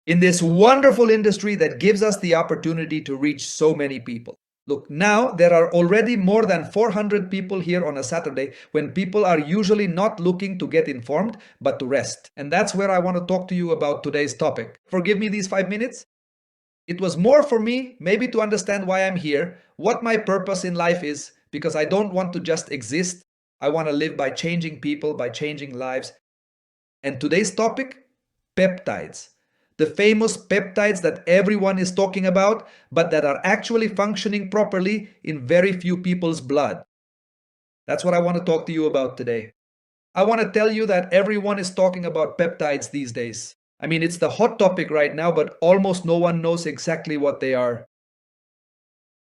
in this wonderful industry that gives us the opportunity to reach so many people. Look, now there are already more than 400 people here on a Saturday when people are usually not looking to get informed, but to rest. And that's where I want to talk to you about today's topic. Forgive me these 5 minutes. It was more for me, maybe to understand why I'm here, what my purpose in life is, because I don't want to just exist. I want to live by changing people, by changing lives. And today's topic, peptides. The famous peptides that everyone is talking about, but that are actually functioning properly in very few people's blood. That's what I want to talk to you about today. I want to tell you that everyone is talking about peptides these days. I mean, it's the hot topic right now, but almost no one knows exactly what they are.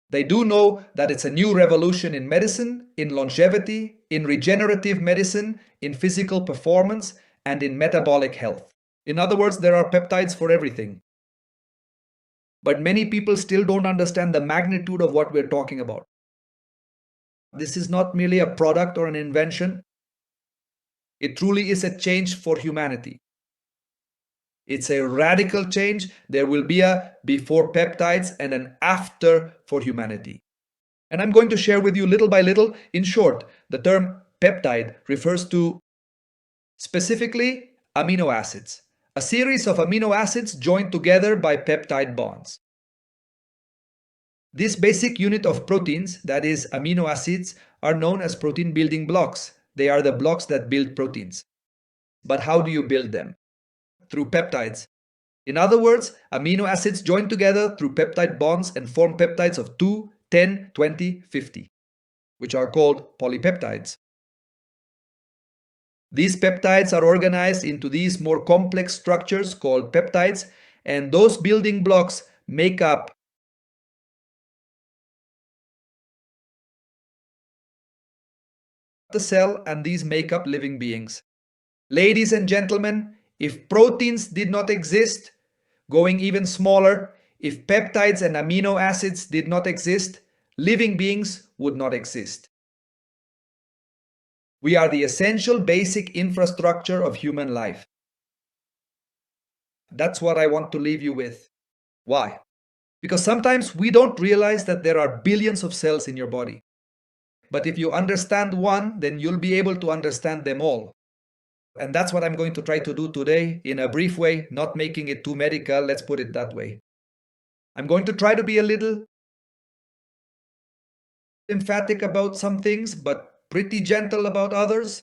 They do know that it's a new revolution in medicine, in longevity, in regenerative medicine, in physical performance, and in metabolic health. In other words, there are peptides for everything. But many people still don't understand the magnitude of what we're talking about. This is not merely a product or an invention. It truly is a change for humanity. It's a radical change. There will be a before peptides and an after for humanity. And I'm going to share with you little by little. In short, the term peptide refers to specifically amino acids, a series of amino acids joined together by peptide bonds. This basic unit of proteins, that is amino acids, are known as protein building blocks. They are the blocks that build proteins. But how do you build them? Through peptides. In other words, amino acids join together through peptide bonds and form peptides of 2, 10, 20, 50, which are called polypeptides. These peptides are organized into these more complex structures called peptides, and those building blocks make up the cell, and these make up living beings. Ladies and gentlemen, if proteins did not exist, going even smaller, if peptides and amino acids did not exist, living beings would not exist. We are the essential basic infrastructure of human life. That's what I want to leave you with. Why? Because sometimes we don't realize that there are billions of cells in your body. But if you understand one, then you'll be able to understand them all. And that's what I'm going to try to do today in a brief way, not making it too medical, let's put it that way. I'm going to try to be a little emphatic about some things, but pretty gentle about others.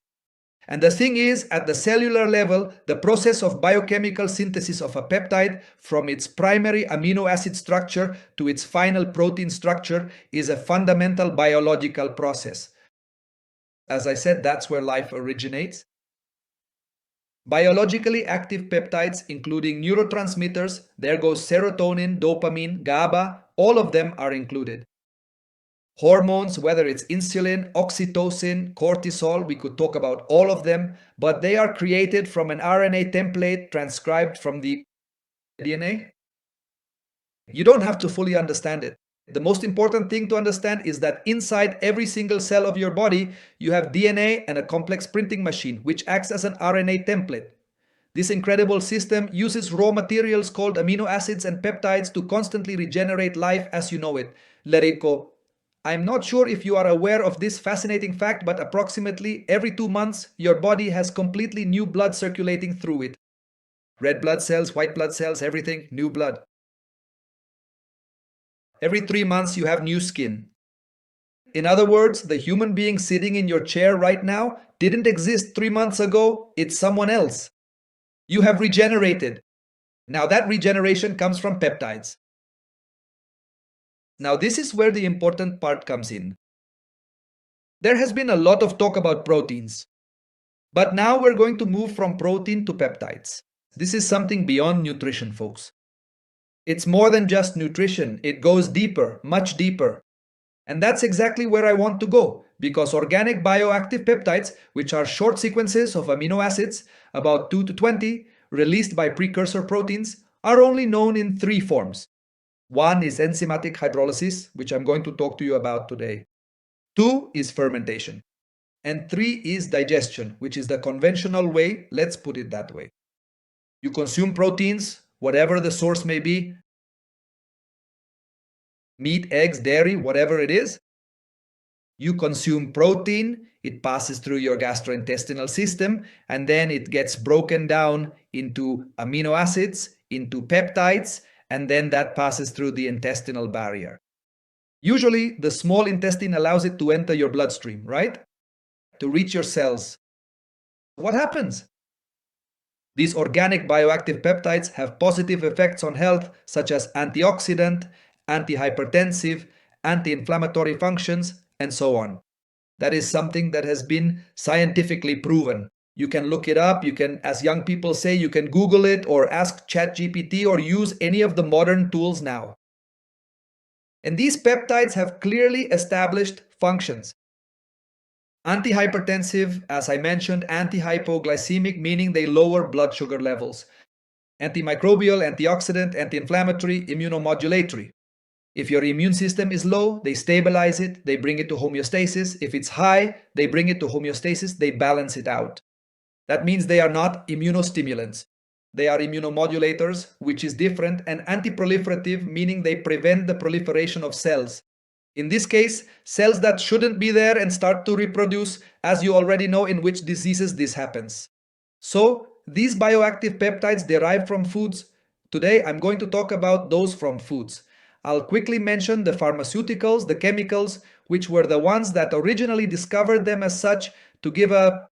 And the thing is, at the cellular level, the process of biochemical synthesis of a peptide from its primary amino acid structure to its final protein structure is a fundamental biological process. As I said, that's where life originates. Biologically active peptides, including neurotransmitters, there goes serotonin, dopamine, GABA, all of them are included. Hormones, whether it's insulin, oxytocin, cortisol, we could talk about all of them, but they are created from an RNA template transcribed from the DNA. You don't have to fully understand it. The most important thing to understand is that inside every single cell of your body, you have DNA and a complex printing machine, which acts as an RNA template. This incredible system uses raw materials called amino acids and peptides to constantly regenerate life as you know it. Let it go. I'm not sure if you are aware of this fascinating fact, but approximately every 2 months, your body has completely new blood circulating through it. Red blood cells, white blood cells, everything, new blood. Every 3 months, you have new skin. In other words, the human being sitting in your chair right now didn't exist 3 months ago, it's someone else. You have regenerated. Now that regeneration comes from peptides. Now this is where the important part comes in. There has been a lot of talk about proteins, but now we're going to move from protein to peptides. This is something beyond nutrition, folks. It's more than just nutrition, it goes deeper, much deeper. And that's exactly where I want to go, because organic bioactive peptides, which are short sequences of amino acids, about 2 to 20, released by precursor proteins, are only known in 3 forms. One is enzymatic hydrolysis, which I'm going to talk to you about today. 2 is fermentation. And 3 is digestion, which is the conventional way, let's put it that way. You consume proteins, whatever the source may be, meat, eggs, dairy, whatever it is. You consume protein, it passes through your gastrointestinal system, and then it gets broken down into amino acids, into peptides, and then that passes through the intestinal barrier. Usually, the small intestine allows it to enter your bloodstream, right? To reach your cells. What happens? These organic bioactive peptides have positive effects on health, such as antioxidant, antihypertensive, anti-inflammatory functions, and so on. That is something that has been scientifically proven. You can look it up, you can, as young people say, you can Google it or ask ChatGPT or use any of the modern tools now. And these peptides have clearly established functions. Antihypertensive, as I mentioned, antihypoglycemic, meaning they lower blood sugar levels. Antimicrobial, antioxidant, anti-inflammatory, immunomodulatory. If your immune system is low, they stabilize it, they bring it to homeostasis. If it's high, they bring it to homeostasis, they balance it out. That means they are not immunostimulants. They are immunomodulators, which is different, and antiproliferative, meaning they prevent the proliferation of cells. In this case, cells that shouldn't be there and start to reproduce, as you already know in which diseases this happens. So, these bioactive peptides derive from foods. Today, I'm going to talk about those from foods. I'll quickly mention the pharmaceuticals, the chemicals, which were the ones that originally discovered them as such to give an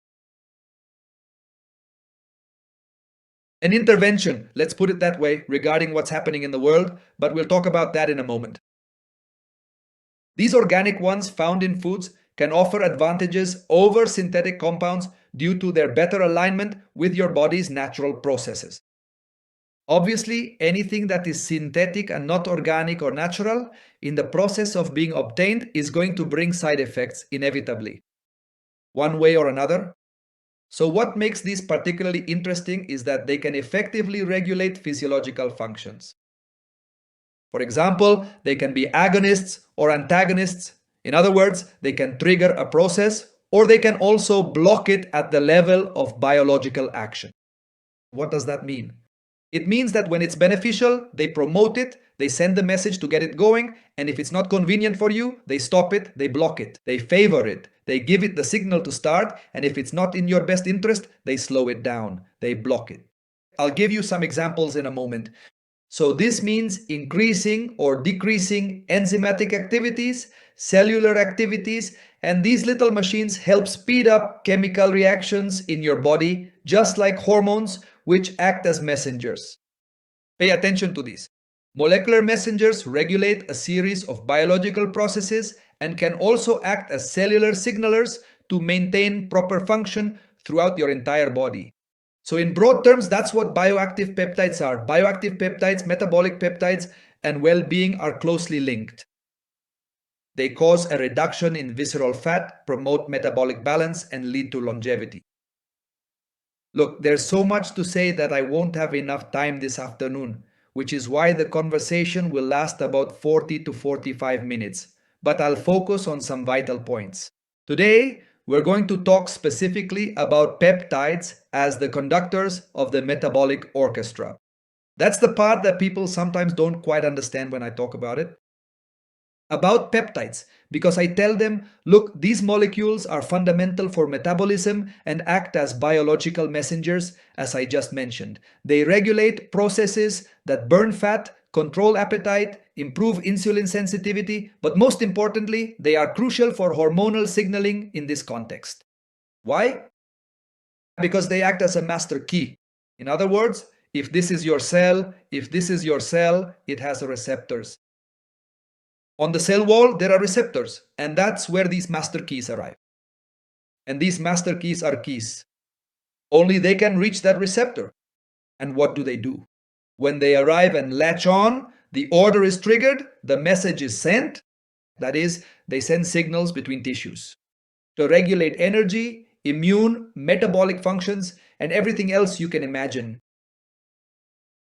intervention, let's put it that way, regarding what's happening in the world, but we'll talk about that in a moment. These organic ones found in foods can offer advantages over synthetic compounds due to their better alignment with your body's natural processes. Obviously, anything that is synthetic and not organic or natural, in the process of being obtained, is going to bring side effects inevitably, one way or another. So what makes these particularly interesting is that they can effectively regulate physiological functions. For example, they can be agonists or antagonists. In other words, they can trigger a process, or they can also block it at the level of biological action. What does that mean? It means that when it's beneficial, they promote it, they send the message to get it going, and if it's not convenient for you, they stop it, they block it, they favor it, they give it the signal to start, and if it's not in your best interest, they slow it down, they block it. I'll give you some examples in a moment. So this means increasing or decreasing enzymatic activities, cellular activities, and these little machines help speed up chemical reactions in your body, just like hormones, which act as messengers. Pay attention to these. Molecular messengers regulate a series of biological processes and can also act as cellular signalers to maintain proper function throughout your entire body. So in broad terms, that's what bioactive peptides are. Bioactive peptides, metabolic peptides, and well-being are closely linked. They cause a reduction in visceral fat, promote metabolic balance, and lead to longevity. Look, there's so much to say that I won't have enough time this afternoon, which is why the conversation will last about 40 to 45 minutes, but I'll focus on some vital points. Today, we're going to talk specifically about peptides as the conductors of the metabolic orchestra. That's the part that people sometimes don't quite understand when I talk about it. About peptides, because I tell them, look, these molecules are fundamental for metabolism and act as biological messengers, as I just mentioned. They regulate processes that burn fat, control appetite, improve insulin sensitivity, but most importantly, they are crucial for hormonal signaling in this context. Why? Because they act as a master key. In other words, if this is your cell, it has receptors. On the cell wall, there are receptors, and that's where these master keys arrive. And these master keys are keys. Only they can reach that receptor. And what do? When they arrive and latch on, the order is triggered, the message is sent. That is, they send signals between tissues to regulate energy, immune, metabolic functions, and everything else you can imagine.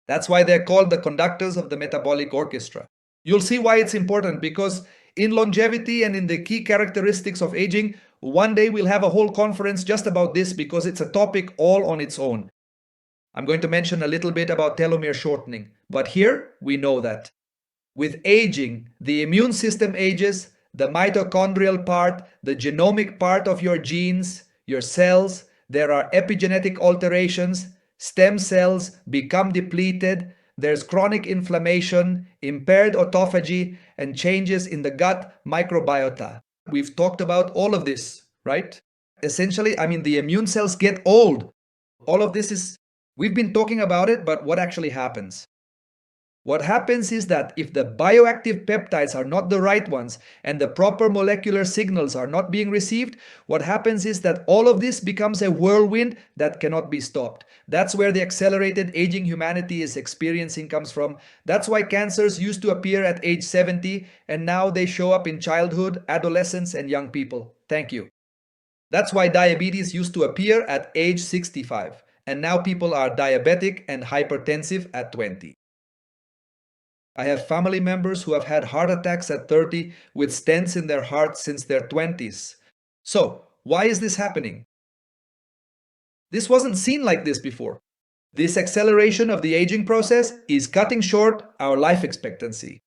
That's why they're called the conductors of the metabolic orchestra. You'll see why it's important, because in longevity and in the key characteristics of aging, one day we'll have a whole conference just about this, because it's a topic all on its own. I'm going to mention a little bit about telomere shortening, but here we know that. With aging, the immune system ages, the mitochondrial part, the genomic part of your genes, your cells, there are epigenetic alterations, stem cells become depleted, there's chronic inflammation, impaired autophagy, and changes in the gut microbiota. We've talked about all of this, right? Essentially, the immune cells get old. All of this is, we've been talking about it, but what actually happens? What happens is that if the bioactive peptides are not the right ones and the proper molecular signals are not being received, what happens is that all of this becomes a whirlwind that cannot be stopped. That's where the accelerated aging humanity is experiencing comes from. That's why cancers used to appear at age 70 and now they show up in childhood, adolescence, and young people. Thank you. That's why diabetes used to appear at age 65 and now people are diabetic and hypertensive at 20. I have family members who have had heart attacks at 30 with stents in their hearts since their 20s. So, why is this happening? This wasn't seen like this before. This acceleration of the aging process is cutting short our life expectancy.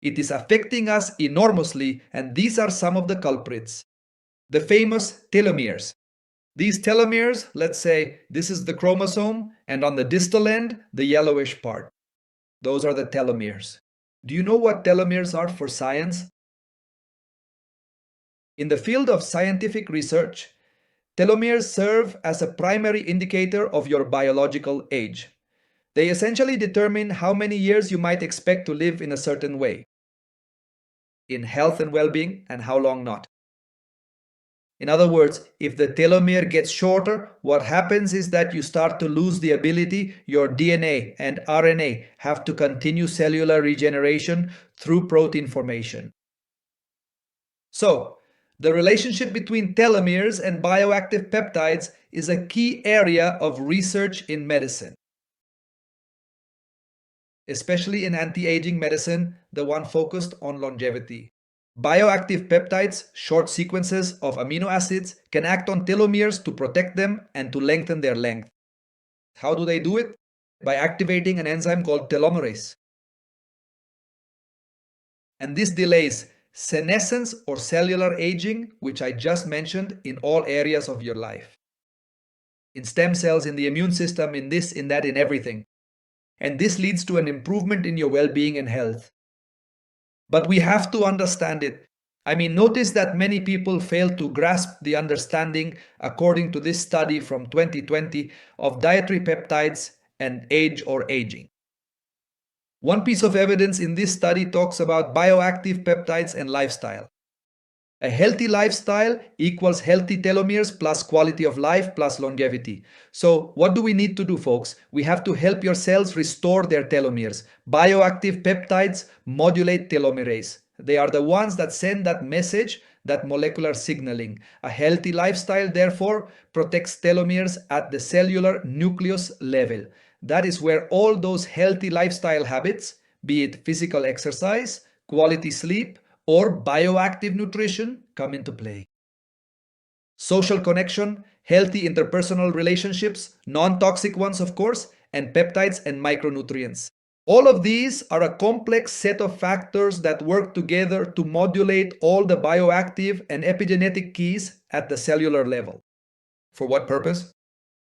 It is affecting us enormously, and these are some of the culprits. The famous telomeres. These telomeres, let's say this is the chromosome, and on the distal end, the yellowish part. Those are the telomeres. Do you know what telomeres are for science? In the field of scientific research, telomeres serve as a primary indicator of your biological age. They essentially determine how many years you might expect to live in a certain way, in health and well-being, and how long not. In other words, if the telomere gets shorter, what happens is that you start to lose the ability your DNA and RNA have to continue cellular regeneration through protein formation. So, the relationship between telomeres and bioactive peptides is a key area of research in medicine. Especially in anti-aging medicine, the one focused on longevity. Bioactive peptides, short sequences of amino acids, can act on telomeres to protect them and to lengthen their length. How do they do it? By activating an enzyme called telomerase. And this delays senescence or cellular aging, which I just mentioned, in all areas of your life. In stem cells, in the immune system, in this, in that, in everything. And this leads to an improvement in your well-being and health. But we have to understand it. Notice that many people fail to grasp the understanding, according to this study from 2020, of dietary peptides and age or aging. One piece of evidence in this study talks about bioactive peptides and lifestyle. A healthy lifestyle equals healthy telomeres plus quality of life plus longevity. So what do we need to do, folks? We have to help your cells restore their telomeres. Bioactive peptides modulate telomerase. They are the ones that send that message, that molecular signaling. A healthy lifestyle, therefore, protects telomeres at the cellular nucleus level. That is where all those healthy lifestyle habits, be it physical exercise, quality sleep, or bioactive nutrition, come into play. Social connection, healthy interpersonal relationships, non-toxic ones of course, and peptides and micronutrients. All of these are a complex set of factors that work together to modulate all the bioactive and epigenetic keys at the cellular level. For what purpose?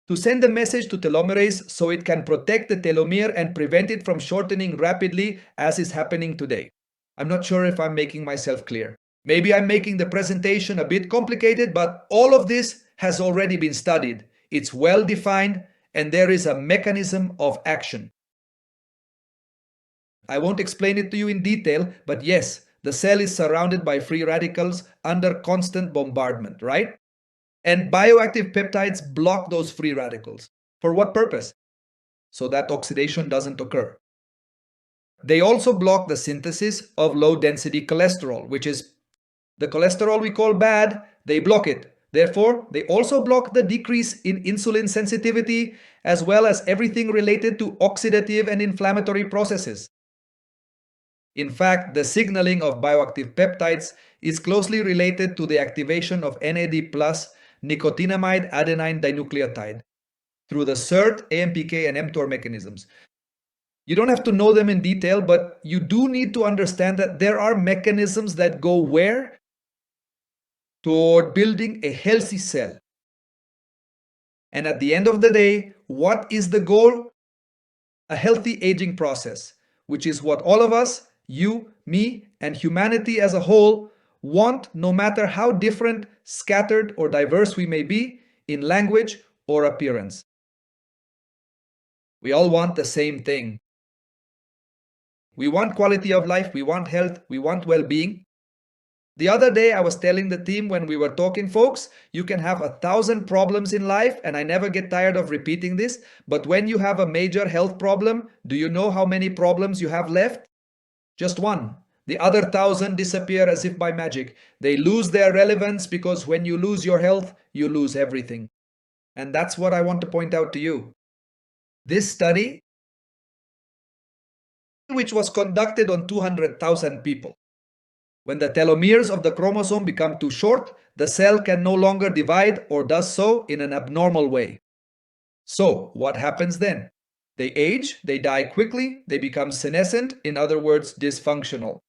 To send a message to telomerase so it can protect the telomere and prevent it from shortening rapidly as is happening today. I'm not sure if I'm making myself clear. Maybe I'm making the presentation a bit complicated, but all of this has already been studied. It's well defined and there is a mechanism of action. I won't explain it to you in detail, but yes, the cell is surrounded by free radicals under constant bombardment, right? And bioactive peptides block those free radicals. For what purpose? So that oxidation doesn't occur. They also block the synthesis of low-density cholesterol, which is the cholesterol we call bad. They block it. Therefore, they also block the decrease in insulin sensitivity as well as everything related to oxidative and inflammatory processes. In fact, the signaling of bioactive peptides is closely related to the activation of NAD+, nicotinamide adenine dinucleotide. through the SERT, AMPK, and mTOR mechanisms. You don't have to know them in detail, but you do need to understand that there are mechanisms that go where? Toward building a healthy cell. And at the end of the day, what is the goal? A healthy aging process, which is what all of us, you, me, and humanity as a whole, want, no matter how different, scattered, or diverse we may be in language or appearance. We all want the same thing. We want quality of life, we want health, we want well-being. The other day, I was telling the team when we were talking, folks, you can have 1,000 problems in life, and I never get tired of repeating this, but when you have a major health problem, do you know how many problems you have left? Just one. The other 1,000 disappear as if by magic. They lose their relevance because when you lose your health, you lose everything. And that's what I want to point out to you. This study, which was conducted on 200,000 people, when the telomeres of the chromosome become too short, the cell can no longer divide or does so in an abnormal way. So, what happens then? They age, they die quickly, they become senescent, in other words, dysfunctional.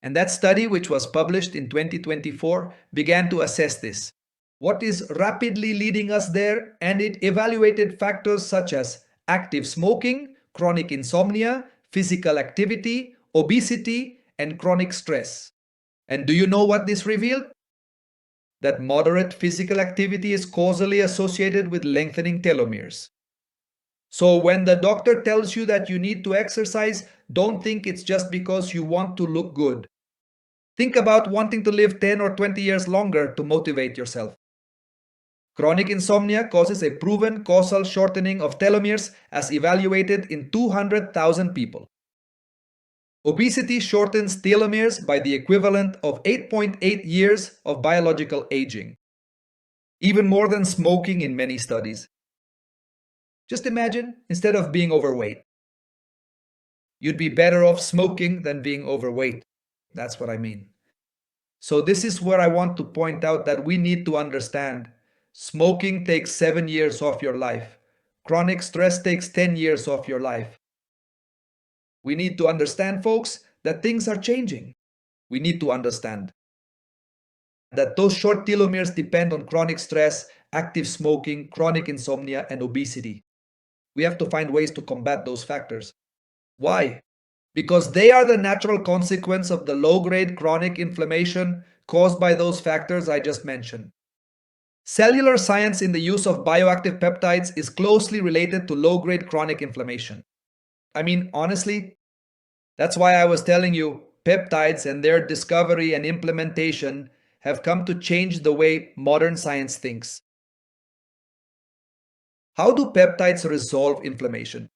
And that study, which was published in 2024, began to assess this. What is rapidly leading us there? And it evaluated factors such as active smoking, chronic insomnia, physical activity, obesity, and chronic stress. And do you know what this revealed? That moderate physical activity is causally associated with lengthening telomeres. So when the doctor tells you that you need to exercise, don't think it's just because you want to look good. Think about wanting to live 10 or 20 years longer to motivate yourself. Chronic insomnia causes a proven causal shortening of telomeres as evaluated in 200,000 people. Obesity shortens telomeres by the equivalent of 8.8 years of biological aging, even more than smoking in many studies. Just imagine, instead of being overweight, you'd be better off smoking than being overweight. That's what I mean. So this is where I want to point out that we need to understand. Smoking takes 7 years off your life. Chronic stress takes 10 years off your life. We need to understand, folks, that things are changing. We need to understand that those short telomeres depend on chronic stress, active smoking, chronic insomnia, and obesity. We have to find ways to combat those factors. Why? Because they are the natural consequence of the low-grade chronic inflammation caused by those factors I just mentioned. Cellular science in the use of bioactive peptides is closely related to low-grade chronic inflammation. I mean, honestly, that's why I was telling you, peptides and their discovery and implementation have come to change the way modern science thinks. How do peptides resolve inflammation?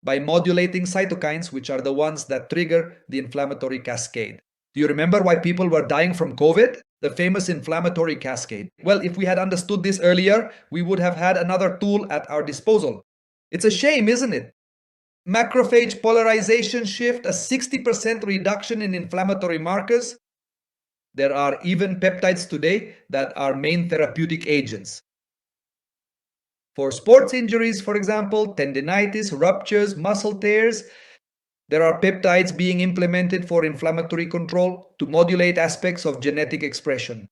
By modulating cytokines, which are the ones that trigger the inflammatory cascade. Do you remember why people were dying from COVID? The famous inflammatory cascade. Well, if we had understood this earlier, we would have had another tool at our disposal. It's a shame, isn't it? Macrophage polarization shift, a 60% reduction in inflammatory markers. There are even peptides today that are main therapeutic agents. For sports injuries, for example, tendinitis, ruptures, muscle tears, there are peptides being implemented for inflammatory control to modulate aspects of genetic expression.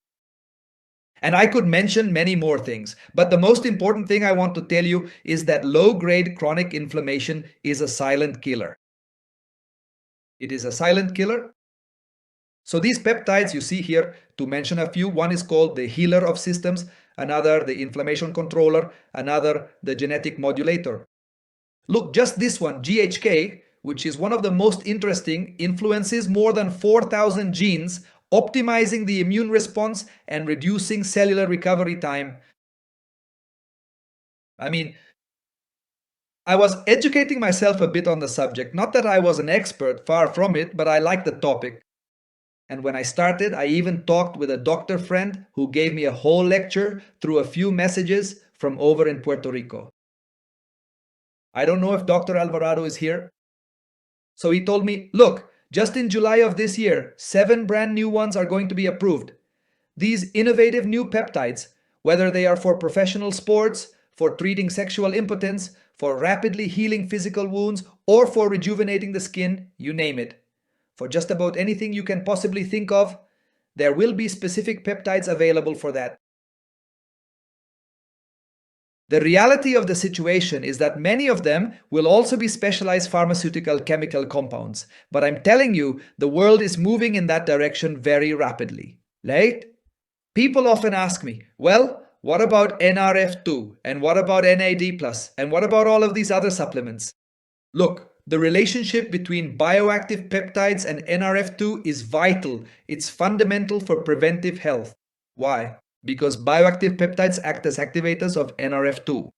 And I could mention many more things, but the most important thing I want to tell you is that low-grade chronic inflammation is a silent killer. It is a silent killer. So these peptides you see here, to mention a few, one is called the healer of systems, another the inflammation controller, another the genetic modulator. Look, just this one, GHK, which is one of the most interesting, influences more than 4,000 genes, optimizing the immune response and reducing cellular recovery time. I mean, I was educating myself a bit on the subject. Not that I was an expert, far from it, but I liked the topic. And when I started, I even talked with a doctor friend who gave me a whole lecture through a few messages from over in Puerto Rico. I don't know if Dr. Alvarado is here. So he told me, look, just in July of this year, 7 brand new ones are going to be approved. These innovative new peptides, whether they are for professional sports, for treating sexual impotence, for rapidly healing physical wounds, or for rejuvenating the skin, you name it. For just about anything you can possibly think of, there will be specific peptides available for that. The reality of the situation is that many of them will also be specialized pharmaceutical chemical compounds, but I'm telling you, the world is moving in that direction very rapidly. Right? People often ask me, well, what about NRF2? And what about NAD+? And what about all of these other supplements? Look, the relationship between bioactive peptides and NRF2 is vital. It's fundamental for preventive health. Why? Because bioactive peptides act as activators of NRF2.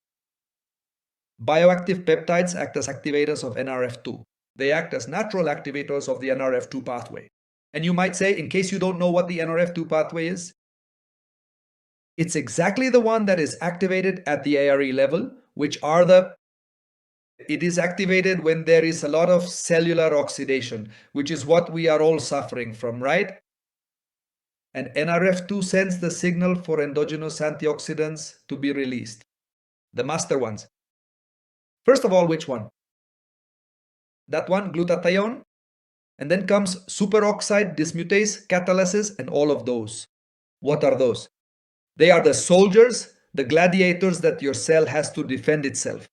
Bioactive peptides act as activators of NRF2. They act as natural activators of the NRF2 pathway. And you might say, in case you don't know what the NRF2 pathway is, it's exactly the one that is activated at the ARE level, it is activated when there is a lot of cellular oxidation, which is what we are all suffering from, right? And NRF2 sends the signal for endogenous antioxidants to be released. The master ones. First of all, which one? That one, glutathione. And then comes superoxide dismutase, catalysis, and all of those. What are those? They are the soldiers, the gladiators that your cell has to defend itself.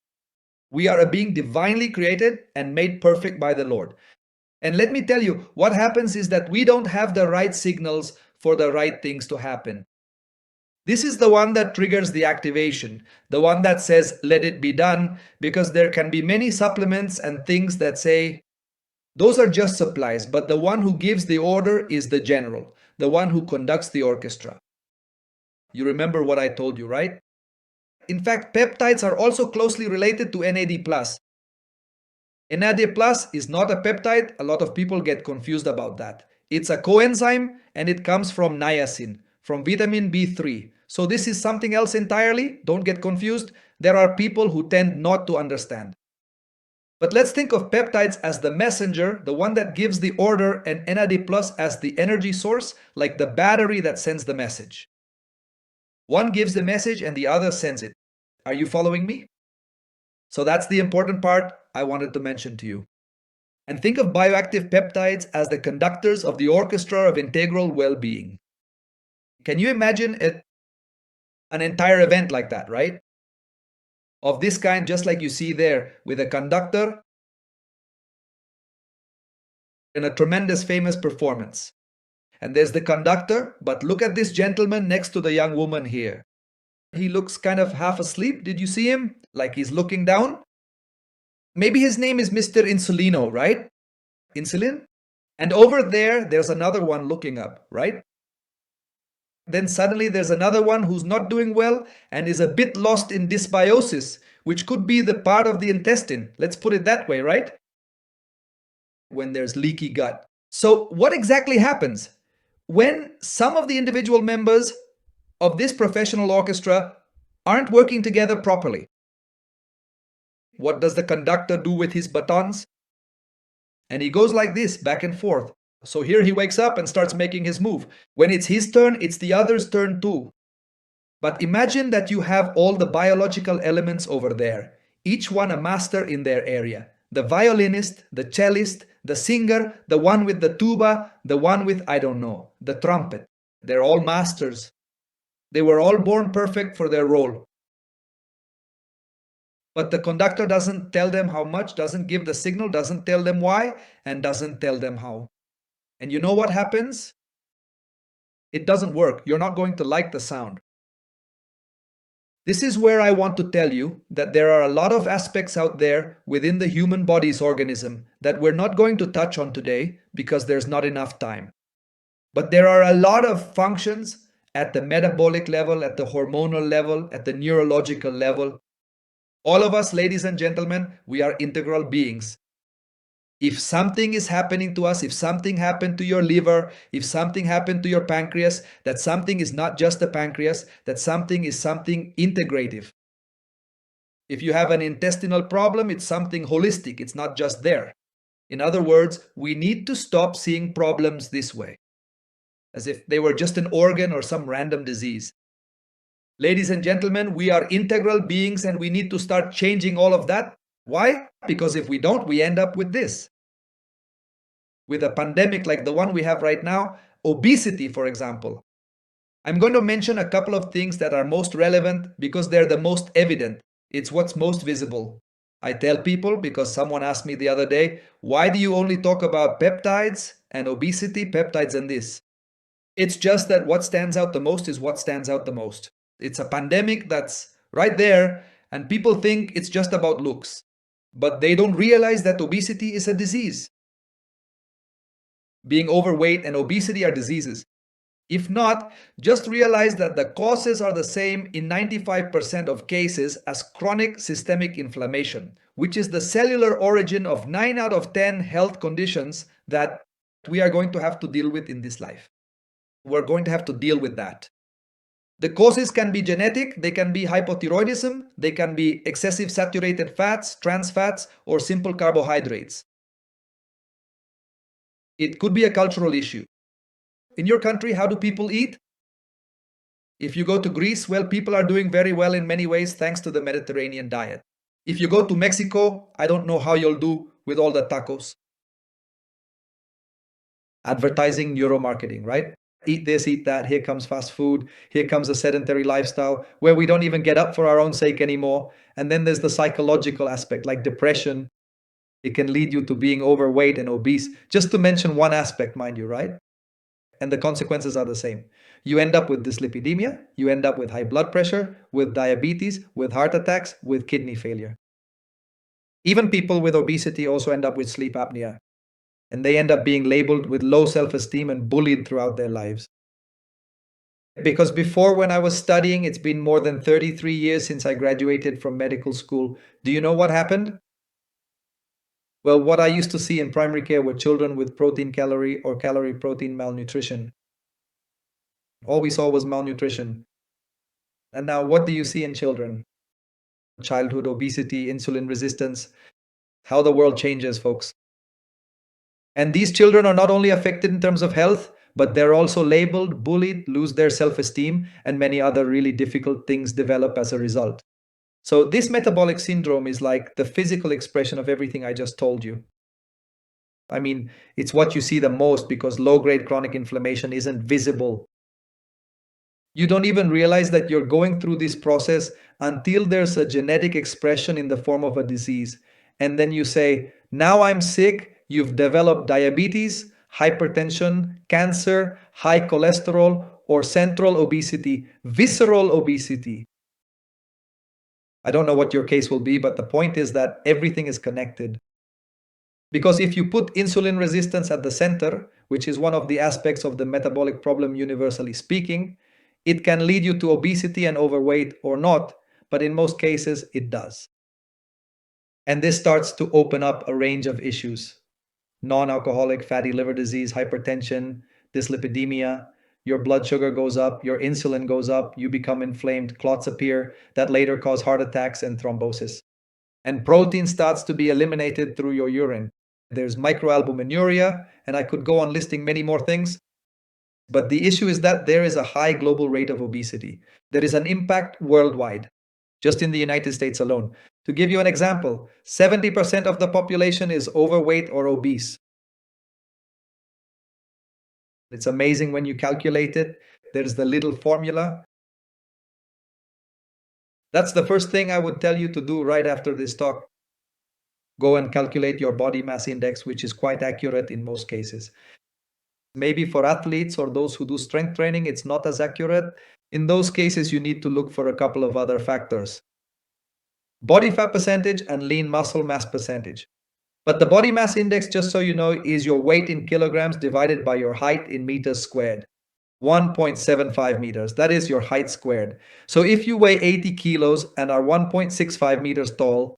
We are a being divinely created and made perfect by the Lord. And let me tell you, what happens is that we don't have the right signals for the right things to happen. This is the one that triggers the activation, the one that says, let it be done, because there can be many supplements and things that say, those are just supplies, but the one who gives the order is the general, the one who conducts the orchestra. You remember what I told you, right? In fact, peptides are also closely related to NAD+. NAD+ is not a peptide. A lot of people get confused about that. It's a coenzyme and it comes from niacin, from vitamin B3. So this is something else entirely. Don't get confused. There are people who tend not to understand. But let's think of peptides as the messenger, the one that gives the order, and NAD+ as the energy source, like the battery that sends the message. One gives the message and the other sends it. Are you following me? So that's the important part I wanted to mention to you. And think of bioactive peptides as the conductors of the orchestra of integral well-being. Can you imagine an entire event like that, right? Of this kind, just like you see there, with a conductor and a tremendous famous performance. And there's the conductor, but look at this gentleman next to the young woman here. He looks kind of half asleep. Did you see him? Like he's looking down? Maybe his name is Mr. Insulino, right? Insulin? And over there, there's another one looking up, right? Then suddenly there's another one who's not doing well and is a bit lost in dysbiosis, which could be the part of the intestine. Let's put it that way, right? When there's leaky gut. So what exactly happens? When some of the individual members of this professional orchestra aren't working together properly, what does the conductor do with his batons? And he goes like this, back and forth. So here he wakes up and starts making his move. When it's his turn, it's the other's turn too. But imagine that you have all the biological elements over there, each one a master in their area. The violinist, the cellist, the singer, the one with the tuba, the one with, I don't know, the trumpet. They're all masters. They were all born perfect for their role. But the conductor doesn't tell them how much, doesn't give the signal, doesn't tell them why, and doesn't tell them how. And you know what happens? It doesn't work. You're not going to like the sound. This is where I want to tell you that there are a lot of aspects out there within the human body's organism that we're not going to touch on today because there's not enough time. But there are a lot of functions at the metabolic level, at the hormonal level, at the neurological level. All of us, ladies and gentlemen, we are integral beings. If something is happening to us, if something happened to your liver, if something happened to your pancreas, that something is not just the pancreas, that something is something integrative. If you have an intestinal problem, it's something holistic, it's not just there. In other words, we need to stop seeing problems this way, as if they were just an organ or some random disease. Ladies and gentlemen, we are integral beings and we need to start changing all of that. Why? Because if we don't, we end up with this. With a pandemic like the one we have right now, obesity, for example. I'm going to mention a couple of things that are most relevant because they're the most evident. It's what's most visible. I tell people because someone asked me the other day, why do you only talk about peptides and obesity, peptides and this? It's just that what stands out the most is what stands out the most. It's a pandemic that's right there, and people think it's just about looks. But they don't realize that obesity is a disease. Being overweight and obesity are diseases. If not, just realize that the causes are the same in 95% of cases as chronic systemic inflammation, which is the cellular origin of 9 out of 10 health conditions that we are going to have to deal with in this life. We're going to have to deal with that. The causes can be genetic, they can be hypothyroidism, they can be excessive saturated fats, trans fats, or simple carbohydrates. It could be a cultural issue. In your country, how do people eat? If you go to Greece, well, people are doing very well in many ways thanks to the Mediterranean diet. If you go to Mexico, I don't know how you'll do with all the tacos. Advertising, neuromarketing, right? Eat this, eat that, here comes fast food, here comes a sedentary lifestyle where we don't even get up for our own sake anymore. And then there's the psychological aspect, like depression. It can lead you to being overweight and obese, just to mention one aspect, mind you, right? And the consequences are the same. You end up with dyslipidemia, you end up with high blood pressure, with diabetes, with heart attacks, with kidney failure. Even people with obesity also end up with sleep apnea, and they end up being labeled with low self esteem and bullied throughout their lives. Because before, when I was studying, it's been more than 33 years since I graduated from medical school. Do you know what happened? Well, what I used to see in primary care were children with protein calorie or calorie protein malnutrition. All we saw was malnutrition. And now, what do you see in children? Childhood obesity, insulin resistance, how the world changes, folks. And these children are not only affected in terms of health, but they're also labeled, bullied, lose their self esteem, and many other really difficult things develop as a result. So, this metabolic syndrome is like the physical expression of everything I just told you. I mean, it's what you see the most because low grade chronic inflammation isn't visible. You don't even realize that you're going through this process until there's a genetic expression in the form of a disease. And then you say, now I'm sick, you've developed diabetes, hypertension, cancer, high cholesterol, or central obesity, visceral obesity. I don't know what your case will be, but the point is that everything is connected. Because if you put insulin resistance at the center, which is one of the aspects of the metabolic problem universally speaking, it can lead you to obesity and overweight or not, but in most cases it does. And this starts to open up a range of issues: non-alcoholic fatty liver disease, hypertension, dyslipidemia. Your blood sugar goes up, your insulin goes up, you become inflamed, clots appear that later cause heart attacks and thrombosis. And protein starts to be eliminated through your urine. There's microalbuminuria, and I could go on listing many more things. But the issue is that there is a high global rate of obesity. There is an impact worldwide, just in the United States alone. To give you an example, 70% of the population is overweight or obese. It's amazing when you calculate it. There's the little formula. That's the first thing I would tell you to do right after this talk. Go and calculate your body mass index, which is quite accurate in most cases. Maybe for athletes or those who do strength training, it's not as accurate. In those cases, you need to look for a couple of other factors: body fat percentage and lean muscle mass percentage. But the body mass index, just so you know, is your weight in kilograms divided by your height in meters squared. 1.75 meters. That is your height squared. So if you weigh 80 kilos and are 1.65 meters tall,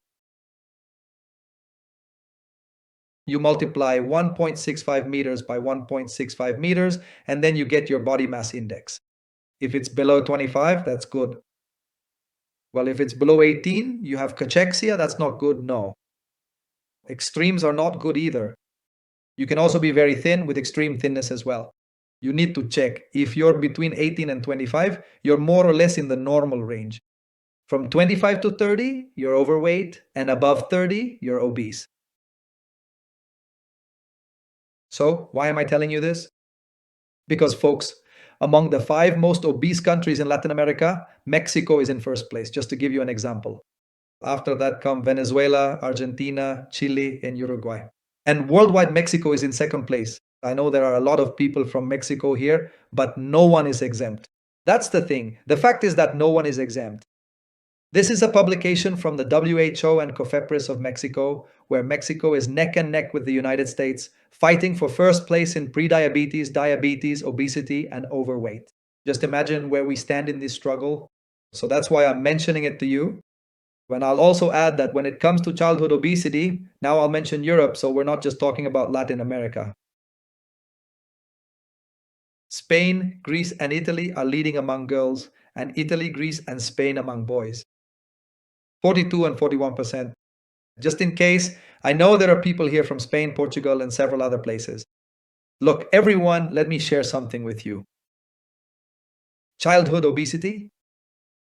you multiply 1.65 meters by 1.65 meters, and then you get your body mass index. If it's below 25, that's good. Well, if it's below 18, you have cachexia, that's not good, no. Extremes are not good either. You can also be very thin with extreme thinness as well. You need to check. If you're between 18 and 25, you're more or less in the normal range. From 25 to 30, you're overweight, and above 30, you're obese. So, why am I telling you this? Because, folks, among the five most obese countries in Latin America, Mexico is in first place, just to give you an example. After that come Venezuela, Argentina, Chile, and Uruguay. And worldwide, Mexico is in second place. I know there are a lot of people from Mexico here, but no one is exempt. That's the thing. The fact is that no one is exempt. This is a publication from the WHO and COFEPRIS of Mexico, where Mexico is neck and neck with the United States, fighting for first place in prediabetes, diabetes, obesity, and overweight. Just imagine where we stand in this struggle. So that's why I'm mentioning it to you. And I'll also add that when it comes to childhood obesity, now I'll mention Europe, so we're not just talking about Latin America. Spain, Greece, and Italy are leading among girls, and Italy, Greece, and Spain among boys. 42 and 41%. Just in case, I know there are people here from Spain, Portugal, and several other places. Look, everyone, let me share something with you. Childhood obesity?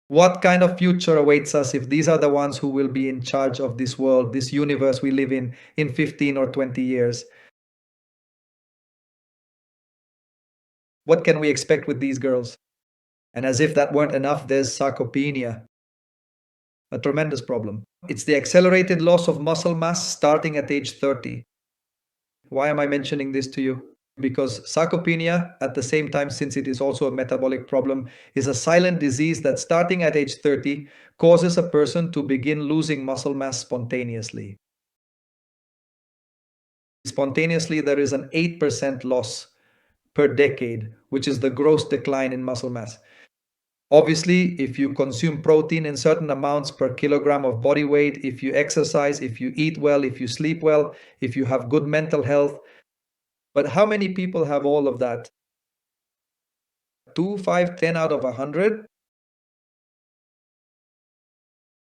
What kind of future awaits us if these are the ones who will be in charge of this world, this universe we live in 15 or 20 years? What can we expect with these girls? And as if that weren't enough, there's sarcopenia, a tremendous problem. It's the accelerated loss of muscle mass starting at age 30. Why am I mentioning this to you? Because sarcopenia, at the same time, since it is also a metabolic problem, is a silent disease that starting at age 30 causes a person to begin losing muscle mass spontaneously. Spontaneously, there is an 8% loss per decade, which is the gross decline in muscle mass. Obviously, if you consume protein in certain amounts per kilogram of body weight, if you exercise, if you eat well, if you sleep well, if you have good mental health. But how many people have all of that? 2, 5, 10 out of 100?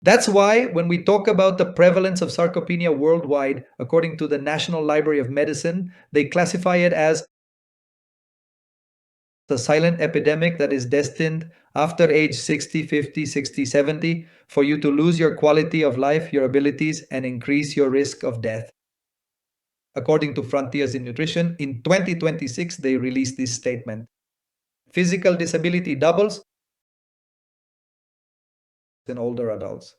That's why when we talk about the prevalence of sarcopenia worldwide, according to the National Library of Medicine, they classify it as the silent epidemic that is destined after age 60, 50, 60, 70 for you to lose your quality of life, your abilities, and increase your risk of death. According to Frontiers in Nutrition, in 2026, they released this statement. Physical disability doubles in older adults.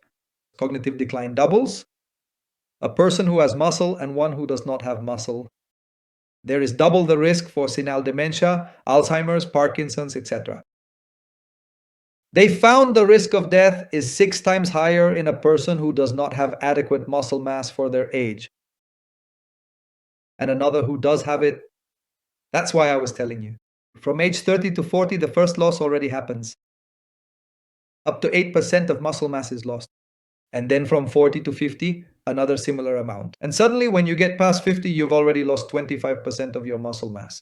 Cognitive decline doubles. A person who has muscle and one who does not have muscle. There is double the risk for senile dementia, Alzheimer's, Parkinson's, etc. They found the risk of death is 6 times higher in a person who does not have adequate muscle mass for their age. And another who does have it. That's why I was telling you. From age 30 to 40, the first loss already happens. Up to 8% of muscle mass is lost. And then from 40 to 50, another similar amount. And suddenly, when you get past 50, you've already lost 25% of your muscle mass.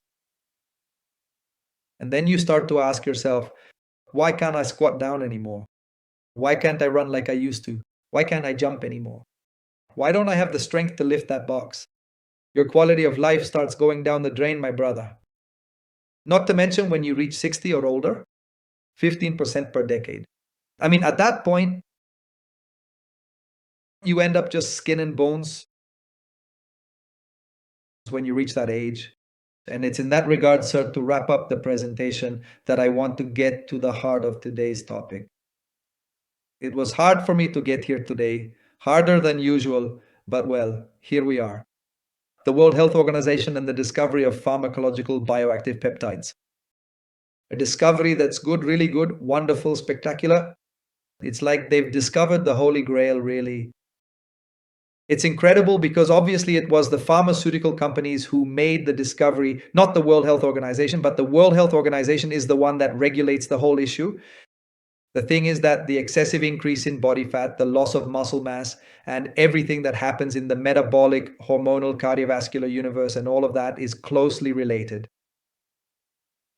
And then you start to ask yourself, why can't I squat down anymore? Why can't I run like I used to? Why can't I jump anymore? Why don't I have the strength to lift that box? Your quality of life starts going down the drain, my brother. Not to mention when you reach 60 or older, 15% per decade. I mean, at that point, you end up just skin and bones when you reach that age. And it's in that regard, sir, to wrap up the presentation, that I want to get to the heart of today's topic. It was hard for me to get here today, harder than usual, but well, here we are. The World Health Organization and the discovery of pharmacological bioactive peptides. A discovery that's good, really good, wonderful, spectacular. It's like they've discovered the Holy Grail, really. It's incredible because obviously it was the pharmaceutical companies who made the discovery, not the World Health Organization, but the World Health Organization is the one that regulates the whole issue. The thing is that the excessive increase in body fat, the loss of muscle mass, and everything that happens in the metabolic, hormonal, cardiovascular universe and all of that is closely related.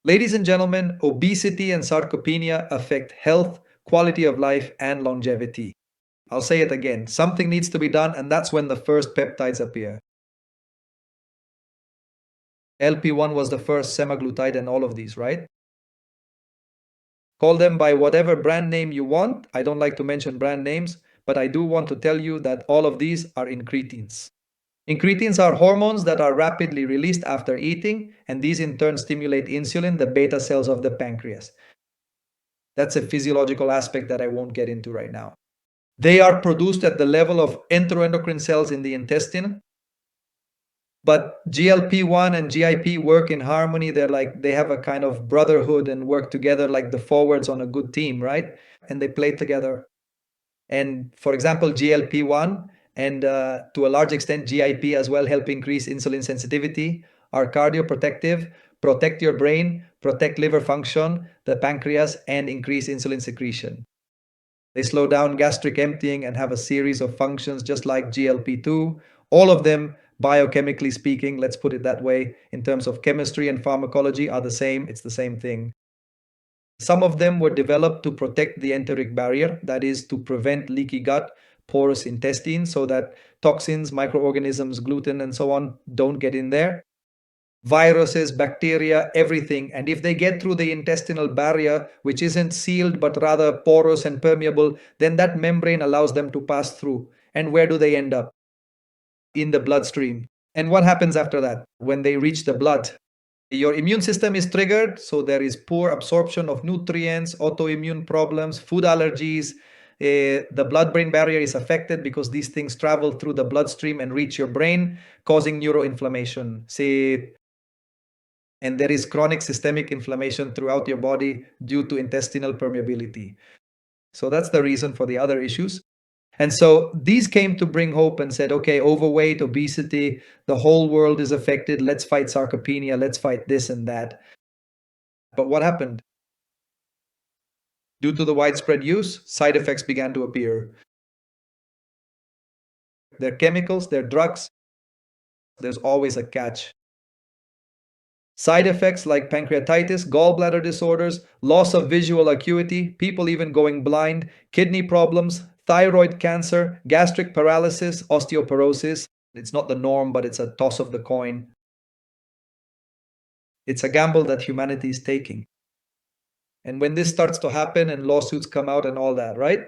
Ladies and gentlemen, obesity and sarcopenia affect health, quality of life, and longevity. I'll say it again. Something needs to be done, and that's when the first peptides appear. LP1 was the first semaglutide and all of these, right? Call them by whatever brand name you want. I don't like to mention brand names, but I do want to tell you that all of these are incretins. Incretins are hormones that are rapidly released after eating, and these in turn stimulate insulin, the beta cells of the pancreas. That's a physiological aspect that I won't get into right now. They are produced at the level of enteroendocrine cells in the intestine, but GLP-1 and GIP work in harmony. They have a kind of brotherhood and work together like the forwards on a good team, right? And they play together. And for example, GLP-1 and to a large extent GIP as well help increase insulin sensitivity, are cardioprotective, protect your brain, protect liver function, the pancreas, and increase insulin secretion. They slow down gastric emptying and have a series of functions just like GLP-2. All of them, biochemically speaking, let's put it that way, in terms of chemistry and pharmacology, are the same. It's the same thing. Some of them were developed to protect the enteric barrier, that is, to prevent leaky gut, porous intestine, so that toxins, microorganisms, gluten, and so on don't get in there. Viruses, bacteria, everything. And if they get through the intestinal barrier, which isn't sealed but rather porous and permeable, then that membrane allows them to pass through. And where do they end up? In the bloodstream. And what happens after that? When they reach the blood, your immune system is triggered, so there is poor absorption of nutrients, autoimmune problems, food allergies. The blood brain barrier is affected because these things travel through the bloodstream and reach your brain, causing neuroinflammation. See, and there is chronic systemic inflammation throughout your body due to intestinal permeability. So that's the reason for the other issues. And so these came to bring hope and said, okay, overweight, obesity, the whole world is affected. Let's fight sarcopenia. Let's fight this and that. But what happened? Due to the widespread use, side effects began to appear. They're chemicals, they're drugs. There's always a catch. Side effects like pancreatitis, gallbladder disorders, loss of visual acuity, people even going blind, kidney problems, thyroid cancer, gastric paralysis, osteoporosis. It's not the norm, but it's a toss of the coin. It's a gamble that humanity is taking. And when this starts to happen and lawsuits come out and all that, right?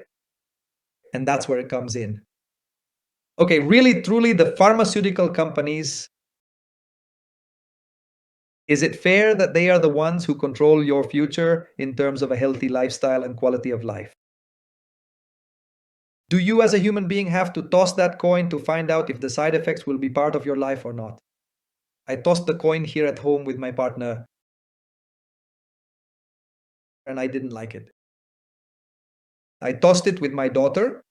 And that's where it comes in. Okay, really, truly, the pharmaceutical companies, is it fair that they are the ones who control your future in terms of a healthy lifestyle and quality of life? Do you as a human being have to toss that coin to find out if the side effects will be part of your life or not? I tossed the coin here at home with my partner and I didn't like it. I tossed it with my daughter.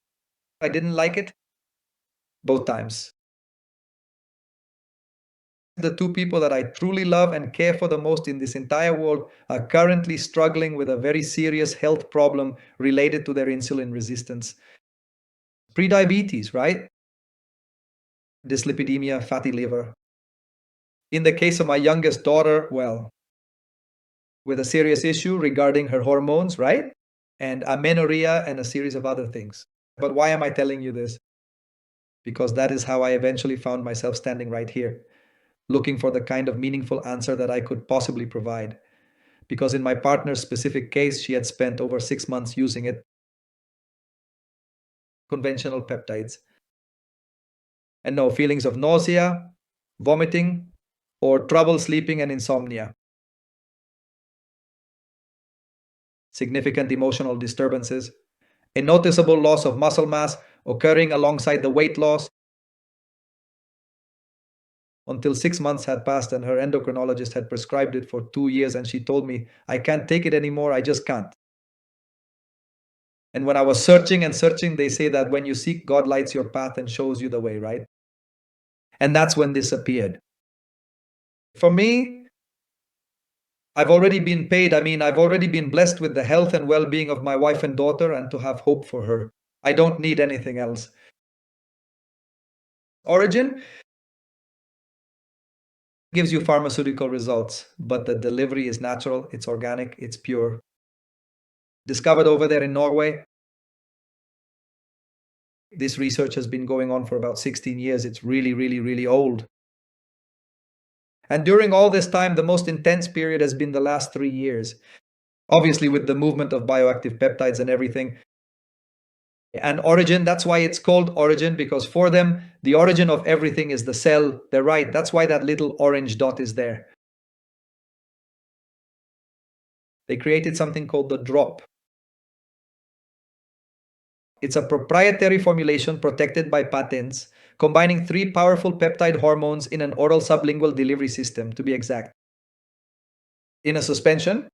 I didn't like it both times. The two people that I truly love and care for the most in this entire world are currently struggling with a very serious health problem related to their insulin resistance. Prediabetes, right? Dyslipidemia, fatty liver. In the case of my youngest daughter, well, with a serious issue regarding her hormones, right? And amenorrhea and a series of other things. But why am I telling you this? Because that is how I eventually found myself standing right here, looking for the kind of meaningful answer that I could possibly provide. Because in my partner's specific case, she had spent over 6 months using it, conventional peptides, and no feelings of nausea, vomiting, or trouble sleeping and insomnia. Significant emotional disturbances, a noticeable loss of muscle mass occurring alongside the weight loss, until 6 months had passed and her endocrinologist had prescribed it for 2 years and she told me, I can't take it anymore, I just can't. And when I was searching and searching, they say that when you seek, God lights your path and shows you the way, right? And that's when this appeared. For me, I've already been paid. I mean, I've already been blessed with the health and well being of my wife and daughter and to have hope for her. I don't need anything else. Origin gives you pharmaceutical results, but the delivery is natural, it's organic, it's pure. Discovered over there in Norway. This research has been going on for about 16 years. It's really, really, really old. And during all this time, the most intense period has been the last 3 years. Obviously, with the movement of bioactive peptides and everything. And origin, that's why it's called origin, because for them, the origin of everything is the cell. They're right. That's why that little orange dot is there. They created something called the drop. It's a proprietary formulation protected by patents, combining three powerful peptide hormones in an oral sublingual delivery system, to be exact. In a suspension,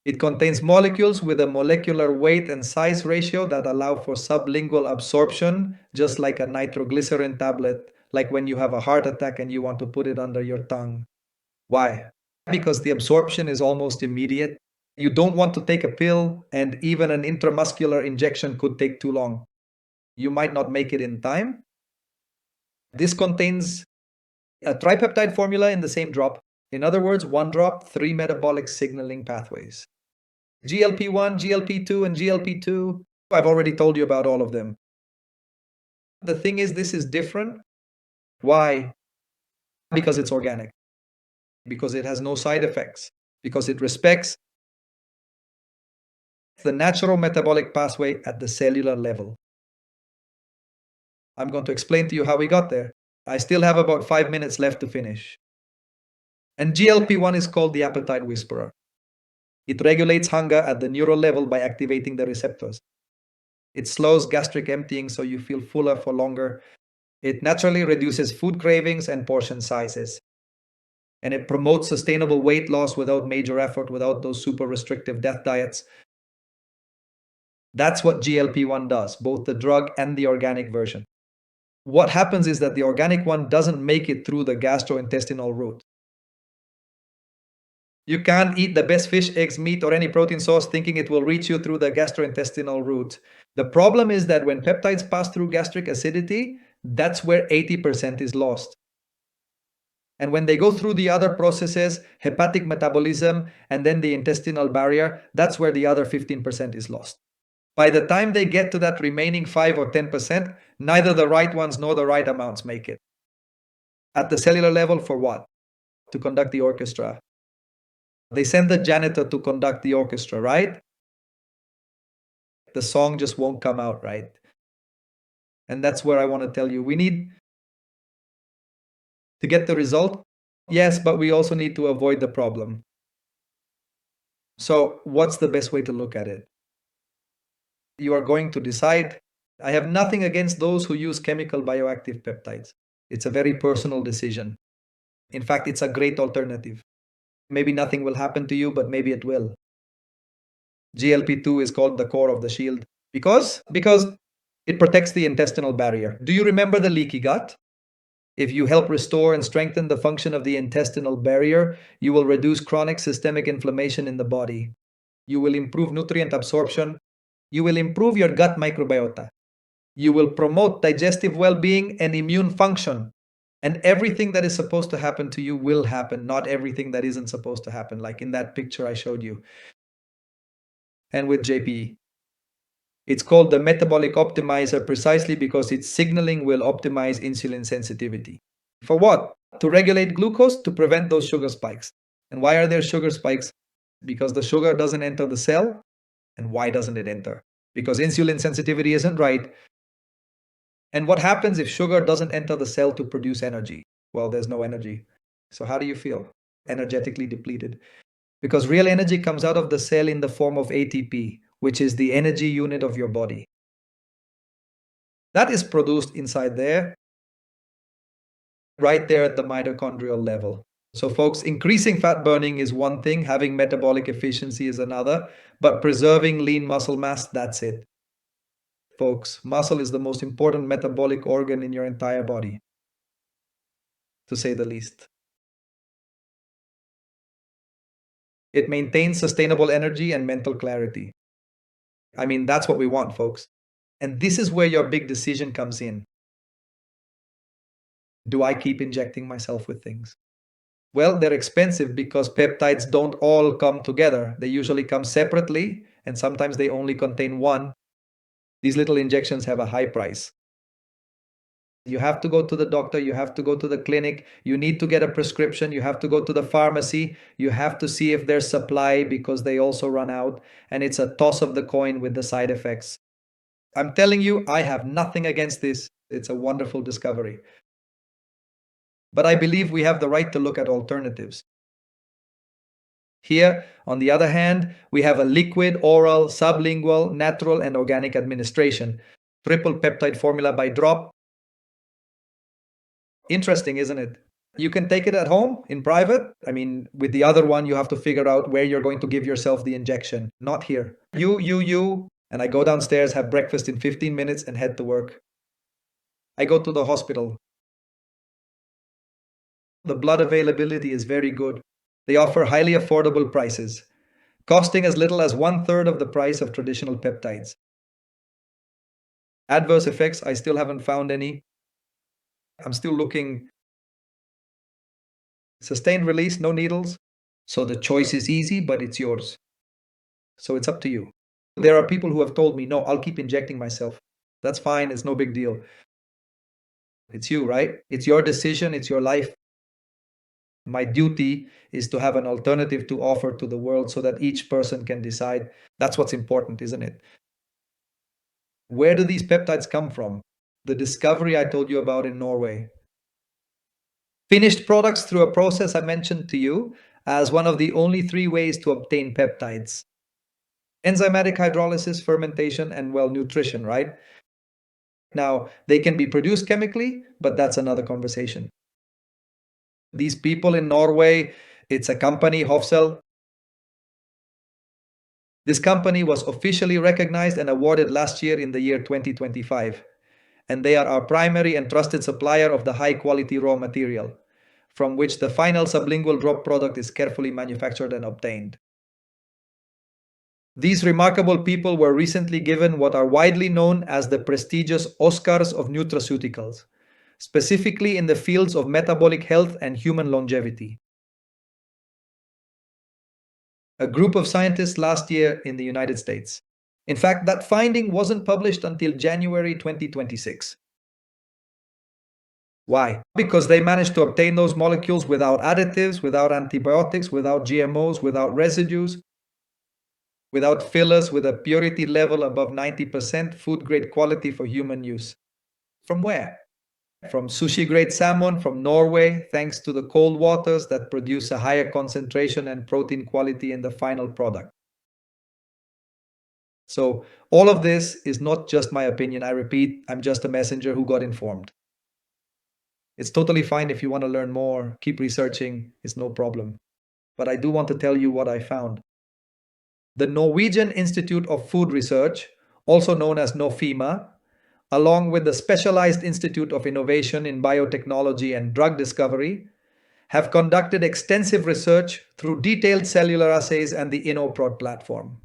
it contains molecules with a molecular weight and size ratio that allow for sublingual absorption, just like a nitroglycerin tablet, like when you have a heart attack and you want to put it under your tongue. Why? Because the absorption is almost immediate. You don't want to take a pill, and even an intramuscular injection could take too long. You might not make it in time. This contains a tripeptide formula in the same drop. In other words, one drop, three metabolic signaling pathways. GLP-1, GLP-2, and GLP-2. I've already told you about all of them. The thing is, this is different. Why? Because it's organic. Because it has no side effects. Because it respects the natural metabolic pathway at the cellular level. I'm going to explain to you how we got there. I still have about 5 minutes left to finish. And GLP-1 is called the appetite whisperer. It regulates hunger at the neural level by activating the receptors. It slows gastric emptying so you feel fuller for longer. It naturally reduces food cravings and portion sizes. And it promotes sustainable weight loss without major effort, without those super restrictive death diets. That's what GLP-1 does, both the drug and the organic version. What happens is that the organic one doesn't make it through the gastrointestinal route. You can't eat the best fish, eggs, meat, or any protein source thinking it will reach you through the gastrointestinal route. The problem is that when peptides pass through gastric acidity, that's where 80% is lost. And when they go through the other processes, hepatic metabolism, and then the intestinal barrier, that's where the other 15% is lost. By the time they get to that remaining 5 or 10%, neither the right ones nor the right amounts make it. At the cellular level, for what? To conduct the orchestra. They send the janitor to conduct the orchestra, right? The song just won't come out, right? And that's where I want to tell you, we need to get the result. Yes, but we also need to avoid the problem. So what's the best way to look at it? You are going to decide. I have nothing against those who use chemical bioactive peptides. It's a very personal decision. In fact, it's a great alternative. Maybe nothing will happen to you, but maybe it will. GLP-2 is called the core of the shield because it protects the intestinal barrier. Do you remember the leaky gut? If you help restore and strengthen the function of the intestinal barrier, you will reduce chronic systemic inflammation in the body. You will improve nutrient absorption. You will improve your gut microbiota. You will promote digestive well-being and immune function. And everything that is supposed to happen to you will happen, not everything that isn't supposed to happen, like in that picture I showed you. And with JP, it's called the metabolic optimizer precisely because its signaling will optimize insulin sensitivity. For what? To regulate glucose, to prevent those sugar spikes. And why are there sugar spikes? Because the sugar doesn't enter the cell. And why doesn't it enter? Because insulin sensitivity isn't right. And what happens if sugar doesn't enter the cell to produce energy? Well, there's no energy. So how do you feel? Energetically depleted. Because real energy comes out of the cell in the form of ATP, which is the energy unit of your body. That is produced inside there, right there at the mitochondrial level. So folks, increasing fat burning is one thing, having metabolic efficiency is another, but preserving lean muscle mass, that's it. Folks, muscle is the most important metabolic organ in your entire body, to say the least. It maintains sustainable energy and mental clarity. I mean, that's what we want, folks. And this is where your big decision comes in. Do I keep injecting myself with things? Well, they're expensive because peptides don't all come together. They usually come separately, and sometimes they only contain one. These little injections have a high price. You have to go to the doctor, you have to go to the clinic, you need to get a prescription, you have to go to the pharmacy, you have to see if there's supply because they also run out, and it's a toss of the coin with the side effects. I'm telling you, I have nothing against this. It's a wonderful discovery. But I believe we have the right to look at alternatives. Here, on the other hand, we have a liquid, oral, sublingual, natural, and organic administration. Triple peptide formula by drop. Interesting, isn't it? You can take it at home in private. I mean, with the other one, you have to figure out where you're going to give yourself the injection. Not here. You. And I go downstairs, have breakfast in 15 minutes, and head to work. I go to the hospital. The blood availability is very good. They offer highly affordable prices, costing as little as 1/3 of the price of traditional peptides. Adverse effects, I still haven't found any. I'm still looking. Sustained release, no needles. So the choice is easy, but it's yours. So it's up to you. There are people who have told me, no, I'll keep injecting myself. That's fine, it's no big deal. It's you, right? It's your decision, it's your life. My duty is to have an alternative to offer to the world so that each person can decide. That's what's important, isn't it? Where do these peptides come from? The discovery I told you about in Norway. Finished products through a process I mentioned to you as one of the only three ways to obtain peptides. Enzymatic hydrolysis, fermentation, and well, nutrition, right? Now, they can be produced chemically, but that's another conversation. These people in Norway, it's a company, Hofsel. This company was officially recognized and awarded last year in the year 2025. And they are our primary and trusted supplier of the high quality raw material, from which the final sublingual drop product is carefully manufactured and obtained. These remarkable people were recently given what are widely known as the prestigious Oscars of nutraceuticals, specifically in the fields of metabolic health and human longevity. A group of scientists last year in the United States. In fact, that finding wasn't published until January 2026. Why? Because they managed to obtain those molecules without additives, without antibiotics, without GMOs, without residues, without fillers, with a purity level above 90%, food grade quality for human use. From where? From sushi grade salmon from Norway, thanks to the cold waters that produce a higher concentration and protein quality in the final product. So, all of this is not just my opinion. I repeat, I'm just a messenger who got informed. It's totally fine if you want to learn more, keep researching, it's no problem. But I do want to tell you what I found. The Norwegian Institute of Food Research, also known as NOFIMA, along with the Specialized Institute of Innovation in Biotechnology and Drug Discovery, have conducted extensive research through detailed cellular assays and the InnoProd platform.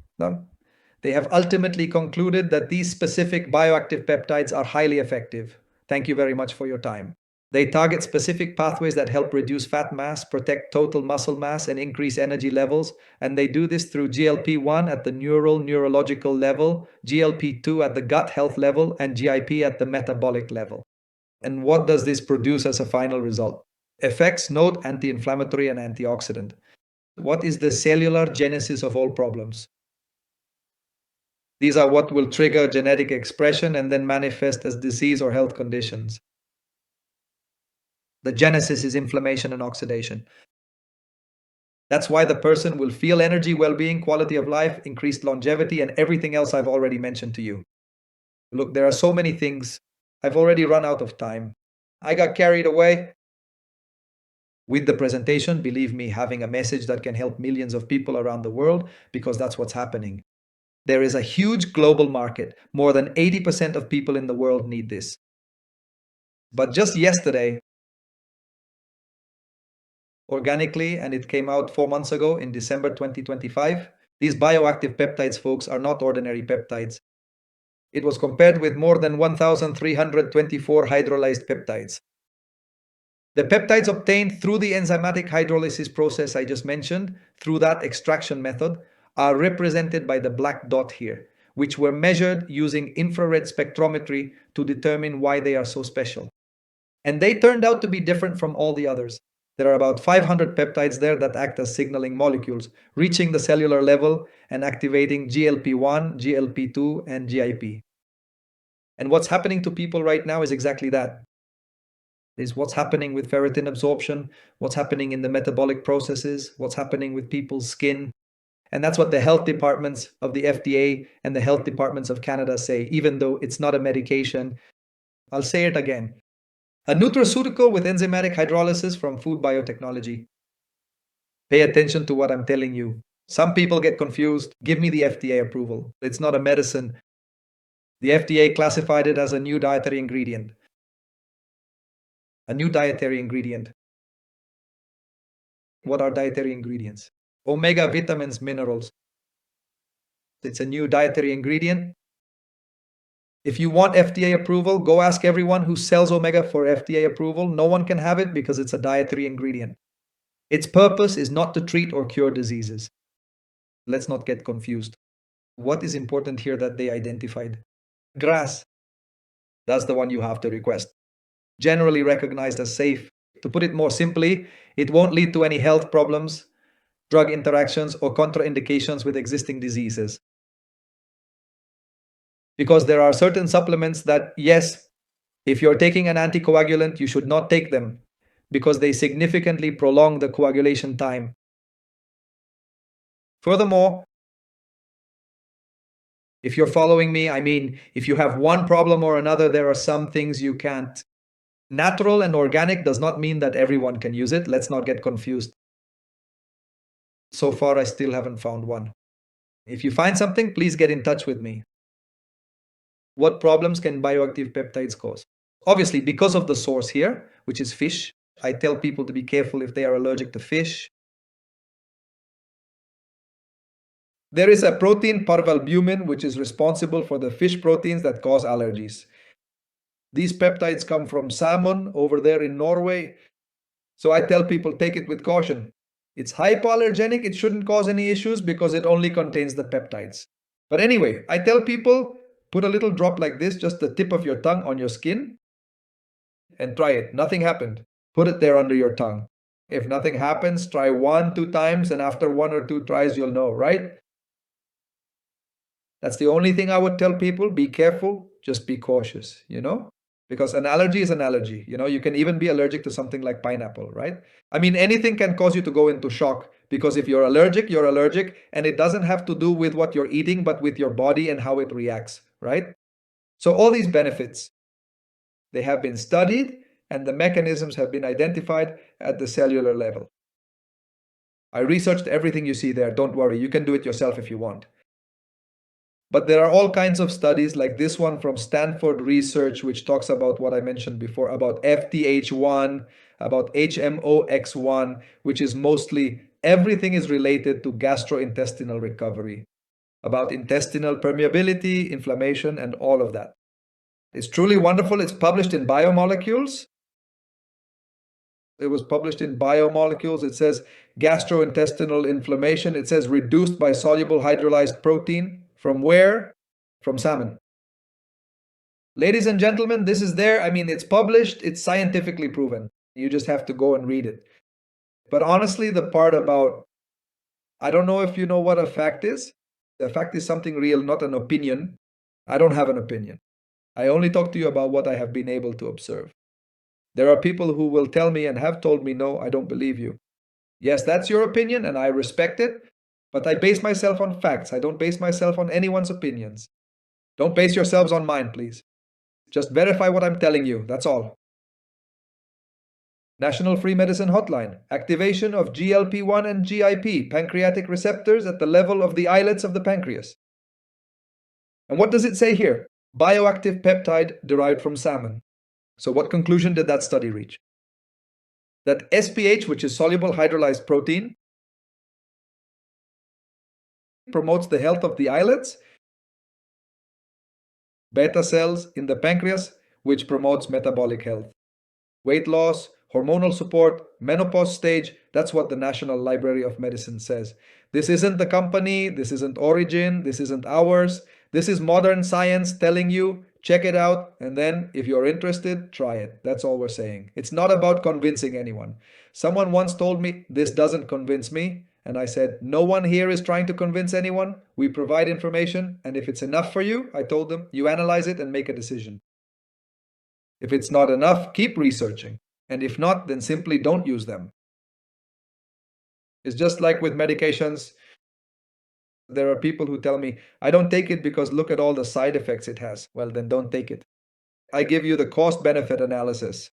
They have ultimately concluded that these specific bioactive peptides are highly effective. Thank you very much for your time. They target specific pathways that help reduce fat mass, protect total muscle mass, and increase energy levels. And they do this through GLP-1 at the neurological level, GLP-2 at the gut health level, and GIP at the metabolic level. And what does this produce as a final result? Effects: note, anti-inflammatory and antioxidant. What is the cellular genesis of all problems? These are what will trigger genetic expression and then manifest as disease or health conditions. The genesis is inflammation and oxidation. That's why the person will feel energy, well-being, quality of life, increased longevity, and everything else I've already mentioned to you. Look, there are so many things. I've already run out of time. I got carried away with the presentation. Believe me, having a message that can help millions of people around the world, because that's what's happening. There is a huge global market. More than 80% of people in the world need this. But just yesterday, organically, and it came out 4 months ago in December 2025, these bioactive peptides, folks, are not ordinary peptides. It was compared with more than 1,324 hydrolyzed peptides. The peptides obtained through the enzymatic hydrolysis process I just mentioned, through that extraction method, are represented by the black dot here, which were measured using infrared spectrometry to determine why they are so special. And they turned out to be different from all the others. There are about 500 peptides there that act as signaling molecules, reaching the cellular level and activating GLP-1, GLP-2, and GIP. And what's happening to people right now is exactly that. Is what's happening with ferritin absorption, what's happening in the metabolic processes, what's happening with people's skin. And that's what the health departments of the FDA and the health departments of Canada say, even though it's not a medication. I'll say it again. A nutraceutical with enzymatic hydrolysis from food biotechnology. Pay attention to what I'm telling you. Some people get confused. Give me the FDA approval. It's not a medicine. The FDA classified it as a new dietary ingredient. A new dietary ingredient. What are dietary ingredients? Omega vitamins, minerals. It's a new dietary ingredient. If you want FDA approval, go ask everyone who sells omega for FDA approval. No one can have it because it's a dietary ingredient. Its purpose is not to treat or cure diseases. Let's not get confused. What is important here that they identified? Grass. That's the one you have to request. Generally recognized as safe. To put it more simply, it won't lead to any health problems, drug interactions, or contraindications with existing diseases. Because there are certain supplements that, yes, if you're taking an anticoagulant, you should not take them because they significantly prolong the coagulation time. Furthermore, if you're following me, I mean, if you have one problem or another, there are some things you can't. Natural and organic does not mean that everyone can use it. Let's not get confused. So far, I still haven't found one. If you find something, please get in touch with me. What problems can bioactive peptides cause? Obviously, because of the source here, which is fish, I tell people to be careful if they are allergic to fish. There is a protein, parvalbumin, which is responsible for the fish proteins that cause allergies. These peptides come from salmon over there in Norway. So I tell people take it with caution. It's hypoallergenic, it shouldn't cause any issues because it only contains the peptides. But anyway, I tell people put a little drop like this, just the tip of your tongue on your skin, and try it. Nothing happened. Put it there under your tongue. If nothing happens, try 1-2 times, and after 1 or 2 tries, you'll know, right? That's the only thing I would tell people. Be careful, just be cautious, because an allergy is an allergy. You can even be allergic to something like pineapple, right? I mean, anything can cause you to go into shock because if you're allergic, and it doesn't have to do with what you're eating, but with your body and how it reacts, right? So all these benefits, they have been studied and the mechanisms have been identified at the cellular level. I researched everything you see there. Don't worry, you can do it yourself if you want. But there are all kinds of studies like this one from Stanford Research, which talks about what I mentioned before, about FTH1, about HMOX1, which is mostly everything is related to gastrointestinal recovery, about intestinal permeability, inflammation, and all of that. It's truly wonderful. It's published in Biomolecules. It was published in Biomolecules. It says gastrointestinal inflammation. It says reduced by soluble hydrolyzed protein. From where? From salmon. Ladies and gentlemen, this is there. I mean, it's published. It's scientifically proven. You just have to go and read it. But honestly, the part about, I don't know if you know what a fact is. A fact is something real, not an opinion. I don't have an opinion. I only talk to you about what I have been able to observe. There are people who will tell me and have told me, no, I don't believe you. Yes, that's your opinion and I respect it, but I base myself on facts. I don't base myself on anyone's opinions. Don't base yourselves on mine, please. Just verify what I'm telling you, that's all. National Free Medicine Hotline. Activation of GLP-1 and GIP, pancreatic receptors at the level of the islets of the pancreas. And what does it say here? Bioactive peptide derived from salmon. So what conclusion did that study reach? That SPH, which is soluble hydrolyzed protein, promotes the health of the islets, beta cells in the pancreas, which promotes metabolic health. Weight loss, hormonal support, menopause stage, that's what the National Library of Medicine says. This isn't the company, this isn't Origin, this isn't ours. This is modern science telling you check it out, and then if you're interested, try it. That's all we're saying. It's not about convincing anyone. Someone once told me, "This doesn't convince me." And I said, "No one here is trying to convince anyone. We provide information, and if it's enough for you," I told them, "you analyze it and make a decision. If it's not enough, keep researching. And if not, then simply don't use them." It's just like with medications. There are people who tell me, "I don't take it because look at all the side effects it has." Well, then don't take it. I give you the cost benefit analysis.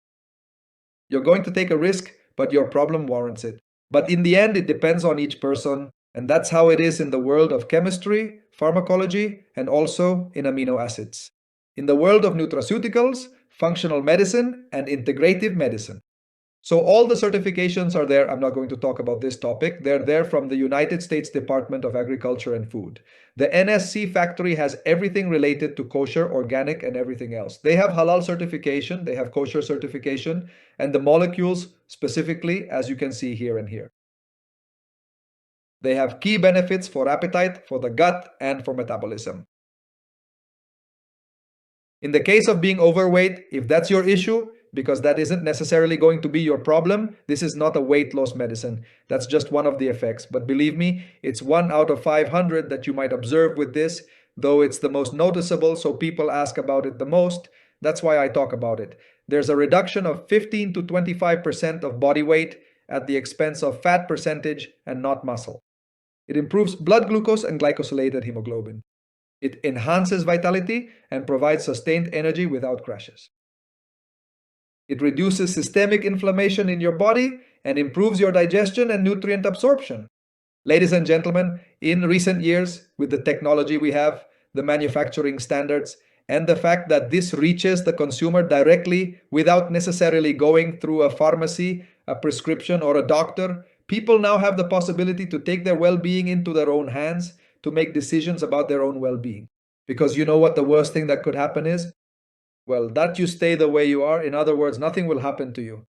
You're going to take a risk, but your problem warrants it. But in the end, it depends on each person. And that's how it is in the world of chemistry, pharmacology, and also in amino acids. In the world of nutraceuticals, functional medicine, and integrative medicine. So all the certifications are there. I'm not going to talk about this topic. They're there from the United States Department of Agriculture and Food. The NSC factory has everything related to kosher, organic, and everything else. They have halal certification, they have kosher certification, and the molecules specifically, as you can see here and here. They have key benefits for appetite, for the gut, and for metabolism. In the case of being overweight, if that's your issue, because that isn't necessarily going to be your problem, this is not a weight loss medicine. That's just one of the effects. But believe me, it's 1 out of 500 that you might observe with this, though it's the most noticeable, so people ask about it the most. That's why I talk about it. There's a reduction of 15 to 25% of body weight at the expense of fat percentage and not muscle. It improves blood glucose and glycosylated hemoglobin. It enhances vitality and provides sustained energy without crashes. It reduces systemic inflammation in your body and improves your digestion and nutrient absorption. Ladies and gentlemen, in recent years, with the technology we have, the manufacturing standards, and the fact that this reaches the consumer directly without necessarily going through a pharmacy, a prescription, or a doctor, people now have the possibility to take their well-being into their own hands, to make decisions about their own well-being. Because you know what the worst thing that could happen is? Well, that you stay the way you are. In other words, nothing will happen to you.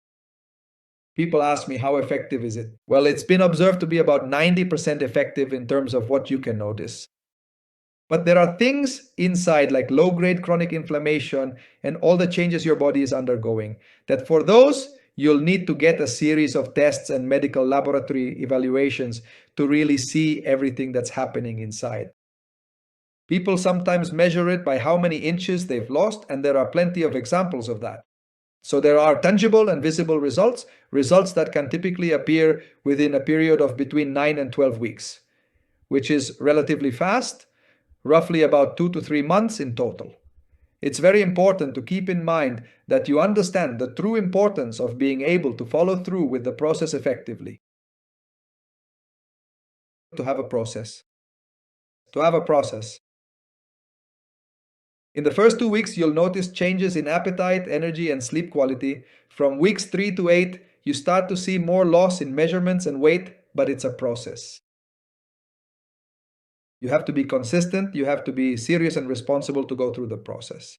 People ask me, how effective is it? Well, it's been observed to be about 90% effective in terms of what you can notice. But there are things inside, like low-grade chronic inflammation and all the changes your body is undergoing, that for those, you'll need to get a series of tests and medical laboratory evaluations to really see everything that's happening inside. People sometimes measure it by how many inches they've lost, and there are plenty of examples of that. So there are tangible and visible results, results that can typically appear within a period of between 9 and 12 weeks, which is relatively fast, roughly about 2 to 3 months in total. It's very important to keep in mind that you understand the true importance of being able to follow through with the process effectively. To have a process. To have a process. In the first 2 weeks, you'll notice changes in appetite, energy, and sleep quality. From weeks 3 to 8, you start to see more loss in measurements and weight, but it's a process. You have to be consistent, you have to be serious and responsible to go through the process.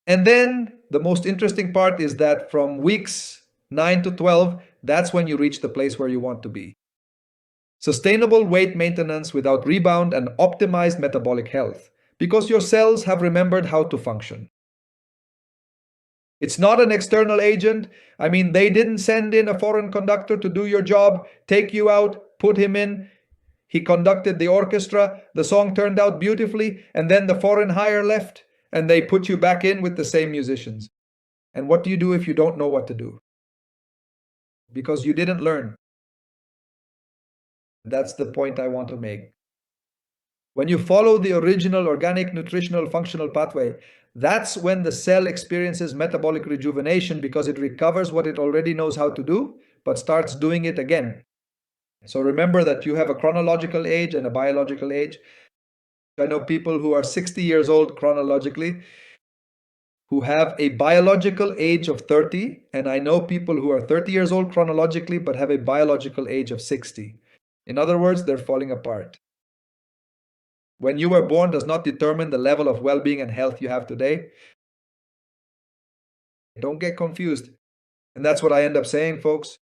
And then the most interesting part is that from weeks 9 to 12, that's when you reach the place where you want to be. Sustainable weight maintenance without rebound and optimized metabolic health, because your cells have remembered how to function. It's not an external agent. I mean, they didn't send in a foreign conductor to do your job, take you out, put him in. He conducted the orchestra, the song turned out beautifully, and then the foreign hire left, and they put you back in with the same musicians. And what do you do if you don't know what to do? Because you didn't learn. That's the point I want to make. When you follow the original organic nutritional functional pathway, that's when the cell experiences metabolic rejuvenation because it recovers what it already knows how to do, but starts doing it again. So remember that you have a chronological age and a biological age. I know people who are 60 years old chronologically, who have a biological age of 30, and I know people who are 30 years old chronologically but have a biological age of 60. In other words, they're falling apart. When you were born does not determine the level of well-being and health you have today. Don't get confused. And that's what I end up saying, folks.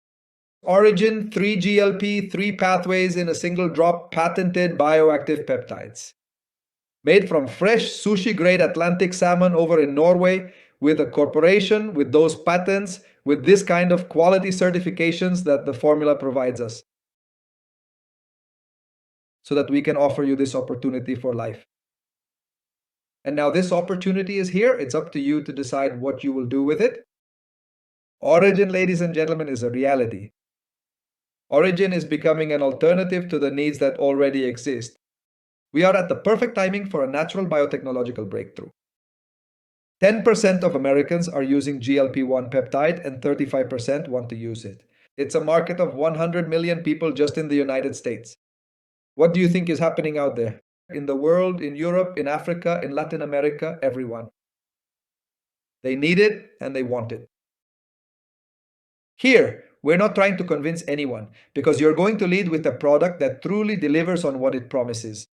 Origin, 3GLP, 3 pathways in a single drop, patented bioactive peptides. made from fresh sushi grade Atlantic salmon over in Norway with a corporation, with those patents, with this kind of quality certifications that the formula provides us so that we can offer you this opportunity for life. And now this opportunity is here. It's up to you to decide what you will do with it. Origin, ladies and gentlemen, is a reality. Origin is becoming an alternative to the needs that already exist. We are at the perfect timing for a natural biotechnological breakthrough. 10% of Americans are using GLP-1 peptide and 35% want to use it. It's a market of 100 million people just in the United States. What do you think is happening out there? In the world, in Europe, in Africa, in Latin America, everyone. They need it and they want it. Here, we're not trying to convince anyone because you're going to lead with a product that truly delivers on what it promises.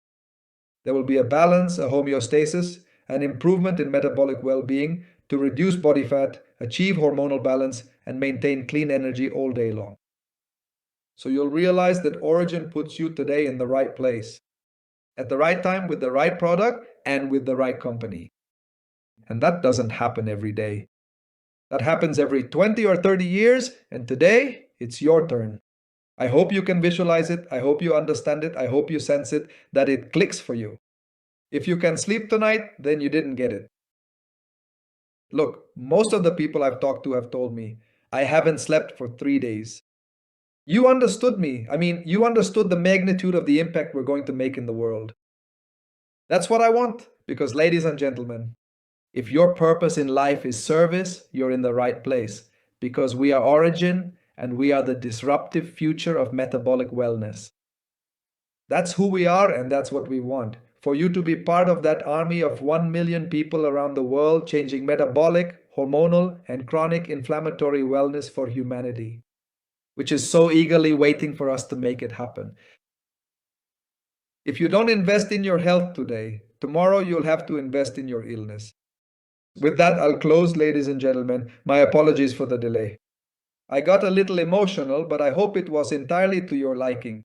There will be a balance, a homeostasis, an improvement in metabolic well being to reduce body fat, achieve hormonal balance, and maintain clean energy all day long. So you'll realize that Origin puts you today in the right place, at the right time, with the right product, and with the right company. And that doesn't happen every day. That happens every 20 or 30 years, and today it's your turn. I hope you can visualize it. I hope you understand it. I hope you sense it, that it clicks for you. If you can sleep tonight, then you didn't get it. Look, most of the people I've talked to have told me, I haven't slept for 3 days. You understood me. I mean, you understood the magnitude of the impact we're going to make in the world. That's what I want, because, ladies and gentlemen, if your purpose in life is service, you're in the right place, because we are Origin and we are the disruptive future of metabolic wellness. That's who we are and that's what we want. For you to be part of that army of 1 million people around the world changing metabolic, hormonal, and chronic inflammatory wellness for humanity, which is so eagerly waiting for us to make it happen. If you don't invest in your health today, tomorrow you'll have to invest in your illness. With that, I'll close, ladies and gentlemen. My apologies for the delay. I got a little emotional, but I hope it was entirely to your liking.